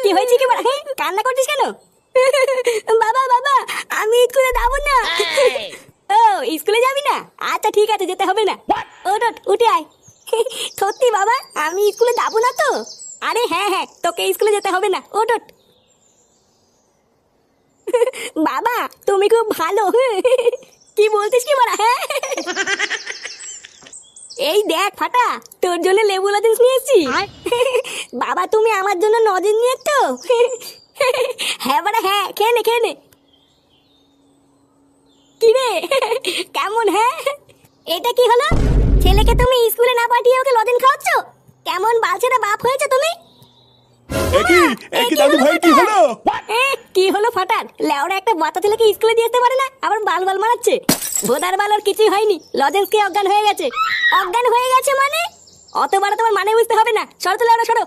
কি হয়েছে কি বড়? কান্না করছিস কেন? বাবা বাবা, আমি স্কুলে যাবো না। ও স্কুলে যাবি না? আচ্ছা ঠিক আছে, যেতে হবে না। ওঠ ওঠ, উঠে আয়। সত্যি বাবা, আমি স্কুলে যাবো না তো? আরে হ্যাঁ হ্যাঁ, তোকে স্কুলে যেতে হবে না, ওঠ ওঠ। বাবা তুমি খুব ভালো। কি বলতিস কি বড়া? হ্যাঁ এই দেখ ফাটা, তোর জন্য লেবু লজেন্স নিয়ে এসেছি। বাবা তুমি আমার জন্য লজেন্স নিয়ে তো? হ্যাঁ বাড়া হ্যাঁ, খেয়ে নে খেয়ে নে। কি রে কেমন? হ্যাঁ এটা কি হলো? ছেলেকে তুমি স্কুলে না পাঠিয়ে ওকে লজেন্স খাওয়াচ্ছ? কেমন বালছেরা বাপ হয়েছে তুমি? একই একই দাদু ভাই কি হলো? কি হলো ফাটার? লেওরা একটা বাচ্চা ছেলেকে স্কুলে দিয়ে আসতে পারে না, আবার বাল বাল মারাচ্ছে। ভোদার বাল ওর কিছুই হয়নি, লজেন্স খেয়ে অজ্ঞান হয়ে গেছে। অজ্ঞান হয়ে গেছে মানে? অত বড় তোমার মানে বুঝতে হবে না, সরো তো লেওরা সরো।